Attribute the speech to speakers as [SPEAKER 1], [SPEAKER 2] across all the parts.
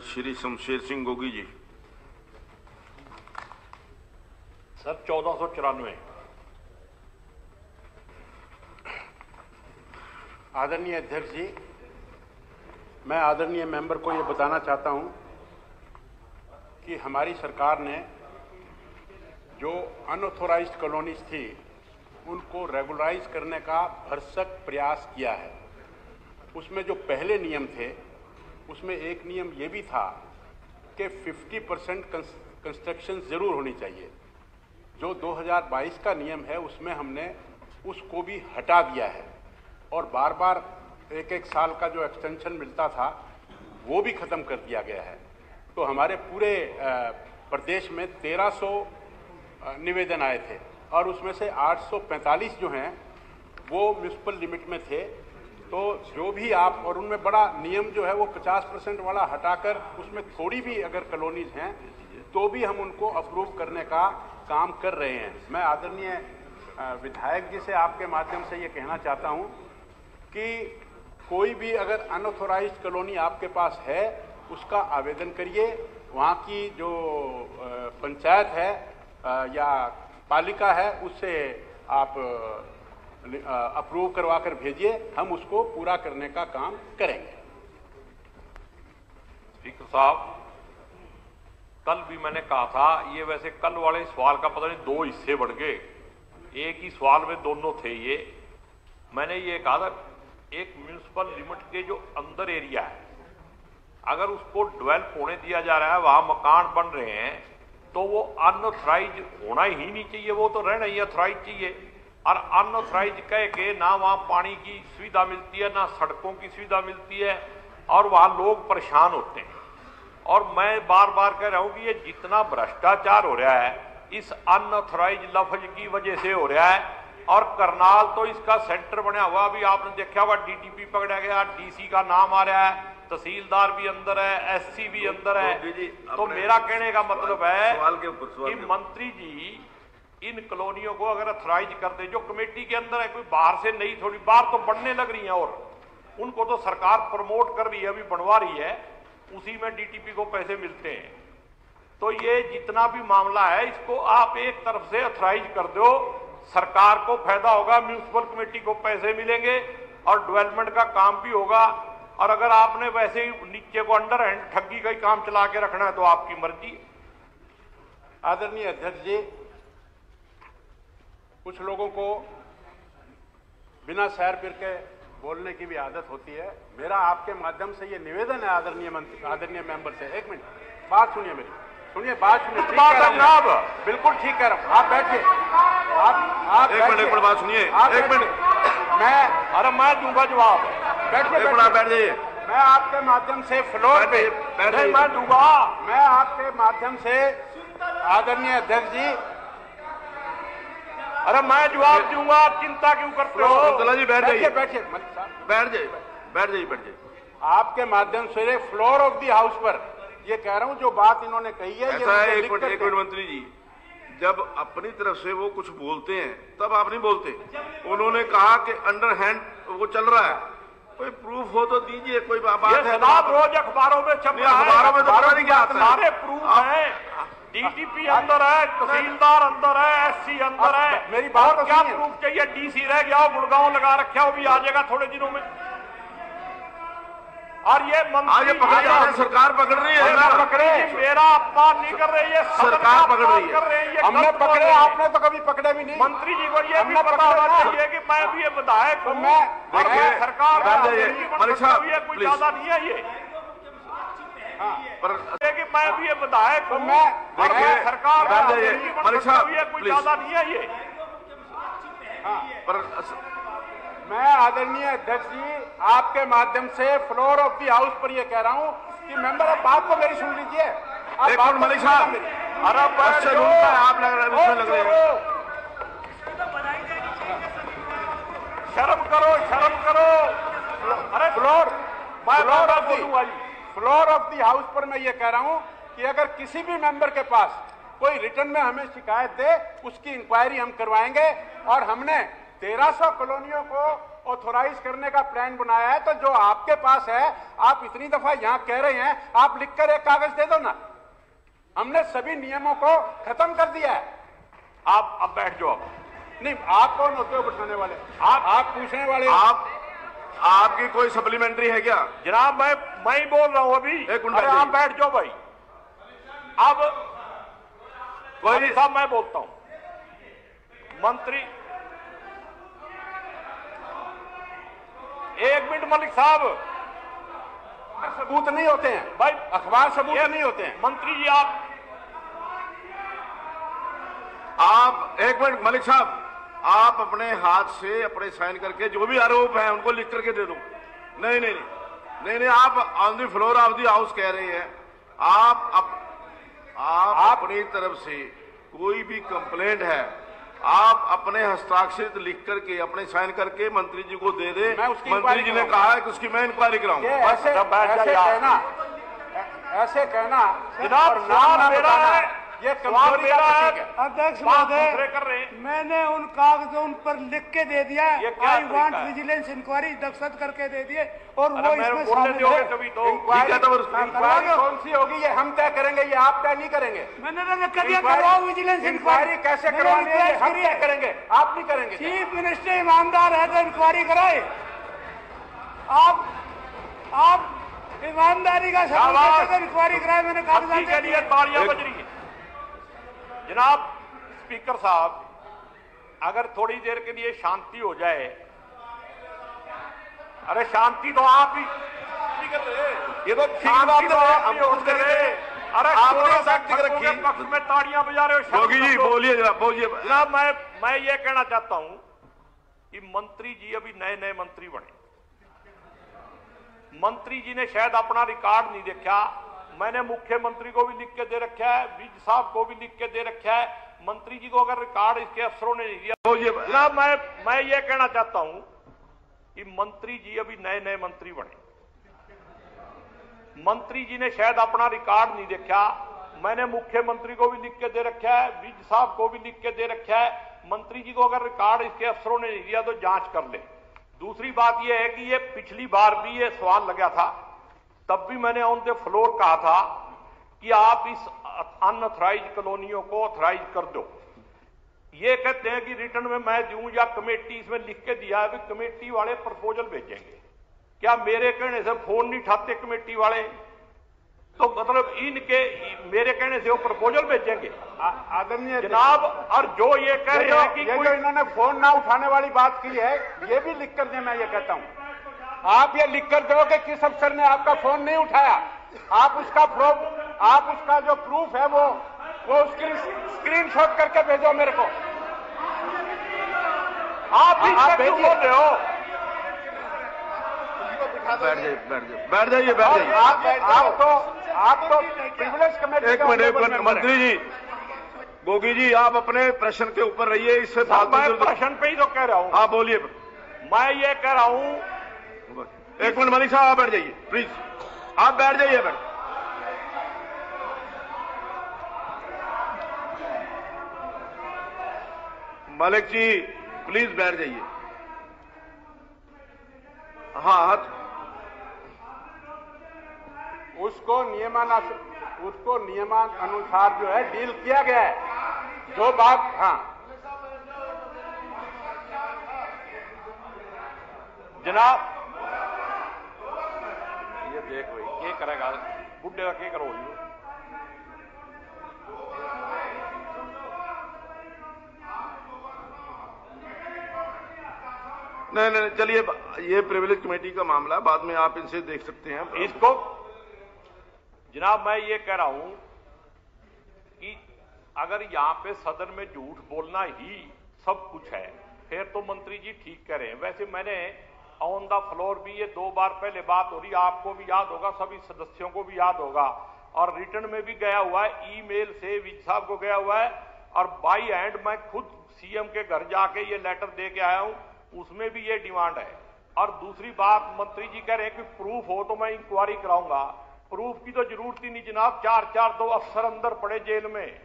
[SPEAKER 1] श्री शमशेर सिंह गोगी जी।
[SPEAKER 2] Sir 1494।
[SPEAKER 3] आदरणीय अध्यक्ष जी, मैं आदरणीय मेंबर को ये बताना चाहता हूं कि हमारी सरकार ने जो अनऑथोराइज्ड कॉलोनीज थी उनको रेगुलराइज करने का भरसक प्रयास किया है। उसमें जो पहले नियम थे उसमें एक नियम ये भी था कि 50% कंस्ट्रक्शन जरूर होनी चाहिए। जो 2022 का नियम है उसमें हमने उसको भी हटा दिया है और बार बार एक साल का जो एक्सटेंशन मिलता था वो भी ख़त्म कर दिया गया है। तो हमारे पूरे प्रदेश में 1300 निवेदन आए थे और उसमें से 845 जो हैं वो म्यूनिसिपल लिमिट में थे। तो जो भी आप, और उनमें बड़ा नियम जो है वो 50% वाला हटाकर उसमें थोड़ी भी अगर कॉलोनीज हैं तो भी हम उनको अप्रूव करने का काम कर रहे हैं। मैं आदरणीय विधायक जी से आपके माध्यम से ये कहना चाहता हूँ कि कोई भी अगर अनऑथोराइज्ड कॉलोनी आपके पास है उसका आवेदन करिए। वहाँ की जो पंचायत है या पालिका है उससे आप अप्रूव करवा कर भेजिए, हम उसको पूरा करने का काम करेंगे।
[SPEAKER 2] स्पीकर साहब, कल भी मैंने कहा था, ये वैसे कल वाले सवाल का पता नहीं 2 हिस्से बढ़ गए, एक ही सवाल में दोनों थे। ये मैंने ये कहा था एक म्यूनिसिपल लिमिट के जो अंदर एरिया है अगर उसको डेवलप होने दिया जा रहा है, वहां मकान बन रहे हैं, तो वो अनऑथराइज होना ही नहीं चाहिए, वो तो रहना ही ऑथराइज चाहिए। और अनऑथराइज कह के ना वहां पानी की सुविधा मिलती है, ना सड़कों की सुविधा मिलती है और वहां लोग परेशान होते हैं। और मैं बार बार कह रहा हूं कि ये जितना भ्रष्टाचार हो रहा है इस अनऑथराइज लफ्ज की वजह से हो रहा है। और करनाल तो इसका सेंटर बना हुआ, अभी आपने देखा हुआ डीटीपी पकड़ा गया, डीसी का नाम आ रहा है, तहसीलदार भी अंदर है, एससी भी अंदर है। तो मेरा कहने का मतलब है कि मंत्री जी इन कॉलोनियों को अगर अथराइज कर दे, जो कमेटी के अंदर है, कोई बाहर से नहीं, थोड़ी बाहर तो बनने लग रही है और उनको तो सरकार प्रमोट कर रही है, अभी बनवा रही है, उसी में डीटीपी को पैसे मिलते हैं। तो ये जितना भी मामला है इसको आप एक तरफ से अथराइज कर दो, सरकार को फायदा होगा, म्यूनिसिपल कमेटी को पैसे मिलेंगे और डेवलपमेंट का काम भी होगा। और अगर आपने वैसे ही नीचे को अंडर हैंड ठगी का ही काम चला के रखना है तो आपकी मर्जी।
[SPEAKER 3] आदरणीय अध्यक्ष जी, कुछ लोगों को बिना सैर फिर के बोलने की भी आदत होती है। मेरा आपके माध्यम से ये निवेदन है आदरणीय मेंबर से, एक मिनट बात सुनिए मेरी, सुनिए बात सुनिए। बिल्कुल ठीक कह रहा हूँ, आप बैठिए, आप
[SPEAKER 1] एक मिनट बात सुनिए, एक मिनट।
[SPEAKER 3] मैं दूंगा जवाब, बैठिए,
[SPEAKER 1] बैठ जाइए।
[SPEAKER 3] मैं आपके माध्यम से फ्लोर पे मैं दूंगा, मैं आपके माध्यम से आदरणीय अध्यक्ष जी,
[SPEAKER 2] अरे मैं जवाब दूंगा, आप चिंता क्यों करते हो?
[SPEAKER 1] अब्दुल्ला जी बैठ जाइए,
[SPEAKER 3] बैठिए,
[SPEAKER 1] बैठ जाइए।
[SPEAKER 3] आपके माध्यम से फ्लोर ऑफ द हाउस पर ये कह रहा हूं, जो बात इन्होंने कही है,
[SPEAKER 1] ऐसा है। एक मिनट मंत्री जी, जब अपनी तरफ से वो कुछ बोलते हैं तब आप नहीं बोलते। उन्होंने कहा कि अंडर हैंड वो चल रहा है, कोई प्रूफ हो तो दीजिए, कोई बात है।
[SPEAKER 2] रोज अखबारों में छप रहा है,
[SPEAKER 1] अखबारों में तो पता नहीं क्या आता है।
[SPEAKER 2] सारे प्रूफ हैं, डीटीपी अंदर है, तहसीलदार अंदर है, एससी अंदर है।
[SPEAKER 3] मेरी बात
[SPEAKER 2] और क्या प्रूफ चाहिए? डीसी रह गया, गुड़गांव लगा रखा, वो भी आ जाएगा थोड़े दिनों में। और ये मंत्री
[SPEAKER 1] पकड़ रही है, सरकार पकड़ रही है,
[SPEAKER 2] पकड़े, मेरा अपमान नहीं कर रही है,
[SPEAKER 1] सरकार पकड़ रही है।
[SPEAKER 3] हमने पकड़े, आपने तो कभी पकड़े भी नहीं।
[SPEAKER 2] मंत्री जी को ये भी पता होना चाहिए कि मैं भी ये विधायक हूं, मैं सरकार कोई ज्यादा नहीं है ये, कि मैं भी ये विधायक हूं, मैं सरकार कोई ज्यादा नहीं है ये।
[SPEAKER 3] मैं आदरणीय अध्यक्ष जी आपके माध्यम से फ्लोर ऑफ द हाउस पर यह कह रहा हूं कि मेंबर, अब बात को मेरी सुन लीजिए।
[SPEAKER 1] एक मिनट मलिक साहब,
[SPEAKER 3] अरे
[SPEAKER 1] आप लग रहे हैं,
[SPEAKER 2] शर्म करो। अरे
[SPEAKER 3] फ्लोर ऑफ द हाउस पर मैं ये कह रहा हूं कि अगर किसी भी मेंबर के पास कोई रिटर्न में हमें शिकायत दे, उसकी इंक्वायरी हम करवाएंगे। और हमने 1300 कॉलोनियों को ऑथोराइज करने का प्लान बनाया है, तो जो आपके पास है, आप इतनी दफा यहां कह रहे हैं, आप लिखकर एक कागज दे दो ना। हमने सभी नियमों को खत्म कर दिया है।
[SPEAKER 2] आप अब बैठ जाओ।
[SPEAKER 3] नहीं, आप कौन होते हो बैठाने वाले? आप पूछने वाले?
[SPEAKER 1] आपकी कोई सप्लीमेंट्री है क्या?
[SPEAKER 2] जनाब मैं ही बोल रहा हूं अभी।
[SPEAKER 1] एक मिनट,
[SPEAKER 2] अरे आप बैठ जाओ भाई। अब
[SPEAKER 1] कोई
[SPEAKER 2] साहब मैं बोलता हूं, मंत्री 1 मिनट मलिक साहब,
[SPEAKER 3] सबूत नहीं होते हैं
[SPEAKER 2] भाई,
[SPEAKER 3] अखबार सबूत नहीं होते हैं।
[SPEAKER 2] मंत्री जी
[SPEAKER 1] आप 1 मिनट मलिक साहब, आप अपने हाथ से अपने साइन करके जो भी आरोप हैं उनको लिख करके दे दो। नहीं, आप on the floor of the house कह रहे हैं। आप अपनी तरफ से कोई भी कंप्लेंट है, आप अपने हस्ताक्षरित लिख करके अपने साइन करके मंत्री जी को दे दे। मंत्री जी ने कहा है कि उसकी मैं इंक्वायरी कराऊंगा।
[SPEAKER 3] ऐसे कहना
[SPEAKER 2] जनाब, सवाल मेरा है,
[SPEAKER 3] ये कमजोरी का प्रतीक है।
[SPEAKER 4] अध्यक्ष
[SPEAKER 2] दूसरे
[SPEAKER 4] महोदय,
[SPEAKER 2] कर रहे हैं।
[SPEAKER 4] मैंने उन कागजों पर लिख के दे दिया,
[SPEAKER 2] ये क्या
[SPEAKER 4] आई वांट
[SPEAKER 2] तरीका है?
[SPEAKER 4] विजिलेंस इंक्वायरी दस्तखत करके दे दिए, और
[SPEAKER 2] अरे
[SPEAKER 4] वो
[SPEAKER 2] मैं
[SPEAKER 4] इसमें
[SPEAKER 2] बोलने
[SPEAKER 4] शामिल
[SPEAKER 2] दोगे
[SPEAKER 4] है।
[SPEAKER 2] कभी तो।
[SPEAKER 3] इंक्वायरी कौन सी होगी, ये हम तय करेंगे, ये आप तय नहीं करेंगे।
[SPEAKER 4] मैंने कर दिया, करवाओ विजिलेंस
[SPEAKER 3] इंक्वायरी कैसे करवानी है, ये हम तय करेंगे, आप नहीं करेंगे।
[SPEAKER 4] चीफ मिनिस्टर ईमानदार है तो इंक्वायरी कराए। आप ईमानदारी का सबूत देकर इंक्वायरी कराए। मैंने कागजात
[SPEAKER 2] के लिए तालियां बज रही है। जनाब स्पीकर साहब, अगर थोड़ी देर के लिए शांति हो जाए। अरे शांति तो आप ही
[SPEAKER 1] ये तो
[SPEAKER 2] शांति तो आप ही होते रहे। अरे
[SPEAKER 1] आपने शक्ति रखी
[SPEAKER 2] पक्ष में ताड़ियां बजा रहे हो।
[SPEAKER 1] योगी जी बोलिए जनाब, बोलिए
[SPEAKER 2] जनाब। मैं ये कहना चाहता हूं कि मंत्री जी अभी नए मंत्री बने। मंत्री जी ने शायद अपना रिकॉर्ड नहीं देखा। मैंने मुख्यमंत्री को भी लिख के दे रखा है, विज साहब को भी लिख के दे रखा है। मंत्री जी को अगर रिकॉर्ड इसके अफसरों ने नहीं दिया। जनाब मैं ये कहना चाहता हूं कि मंत्री जी अभी नए मंत्री बने। मंत्री जी ने शायद अपना रिकॉर्ड नहीं देखा। मैंने मुख्यमंत्री को भी लिख के दे रखा है, विज साहब को भी लिख के दे रखा है। मंत्री जी को अगर रिकॉर्ड इसके अफसरों ने नहीं दिया तो जांच कर ले। दूसरी बात यह है कि ये पिछली बार भी ये सवाल लगा था, तब भी मैंने ऑन द फ्लोर कहा था कि आप इस अनऑथराइज कॉलोनियों को ऑथराइज कर दो। ये कहते हैं कि रिटर्न में मैं दूं या कमेटी, इसमें लिख के दिया है कि कमेटी वाले प्रपोजल भेजेंगे। क्या मेरे कहने से फोन नहीं उठाते कमेटी वाले? तो मतलब इनके मेरे कहने से वो प्रपोजल भेजेंगे।
[SPEAKER 3] आदरणीय
[SPEAKER 2] जनाब, और जो ये कह रहे हैं कि
[SPEAKER 3] जो इन्होंने फोन ना उठाने वाली बात की है, ये भी लिख कर दे। मैं ये कहता हूं, आप ये लिख कर दो कि किस अफसर ने आपका फोन नहीं उठाया। आप उसका जो प्रूफ है वो स्क्रीनशॉट करके भेजो मेरे को।
[SPEAKER 2] आप क्यों बोल रहे हो?
[SPEAKER 1] बैठ जाइए।
[SPEAKER 3] आप तो प्रिविलेज कमेटी।
[SPEAKER 1] एक मिनट मंत्री जी, गोगी जी, आप अपने प्रश्न के ऊपर रहिए। इससे
[SPEAKER 2] मैं प्रश्न पे ही तो कह रहा हूं।
[SPEAKER 1] हाँ बोलिए।
[SPEAKER 2] मैं ये कह रहा हूं,
[SPEAKER 1] 1 मिनट मलिक साहब, आप बैठ जाइए प्लीज। आप बैठ जाइए। मलिक जी प्लीज बैठ जाइए। हाँ,
[SPEAKER 3] उसको नियमानुसार जो है डील किया गया है। जो बात, हाँ
[SPEAKER 2] जनाब, ये देख भाई क्या करेगा बुढ़े का, क्या करो?
[SPEAKER 1] नहीं, चलिए, ये प्रिविलेज कमेटी का मामला है, बाद में आप इनसे देख सकते हैं
[SPEAKER 2] इसको। जनाब मैं ये कह रहा हूं कि अगर यहां पे सदन में झूठ बोलना ही सब कुछ है, फिर तो मंत्री जी ठीक कह रहे हैं। वैसे मैंने ऑन द फ्लोर भी ये 2 बार पहले बात हो रही, आपको भी याद होगा, सभी सदस्यों को भी याद होगा, और रिटर्न में भी गया हुआ है, ईमेल से विज साहब को गया हुआ है, और बाई हैंड मैं खुद सीएम के घर जाके ये लेटर दे के आया हूं, उसमें भी ये डिमांड है। और दूसरी बात, मंत्री जी कह रहे हैं कि प्रूफ हो तो मैं इंक्वायरी कराऊंगा। प्रूफ की तो जरूरत ही नहीं जनाब, 4 तो अफसर अंदर पड़े जेल में।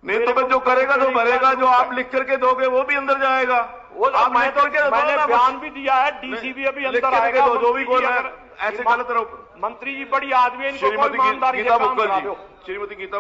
[SPEAKER 1] नहीं तो मैं जो करेगा तो भरेगा, जो आप लिख करके दोगे वो भी अंदर जाएगा।
[SPEAKER 2] वो
[SPEAKER 1] आप
[SPEAKER 2] मैं तो मैंने बयान भी दिया है, डीसीबी अभी अंदर आएगा।
[SPEAKER 1] जो भी बोल रहे हैं ऐसे गलत रहो।
[SPEAKER 2] मंत्री जी बड़ी आदमी है, इनको कोई ईमानदारी से काम करा दो।
[SPEAKER 1] श्रीमती गीता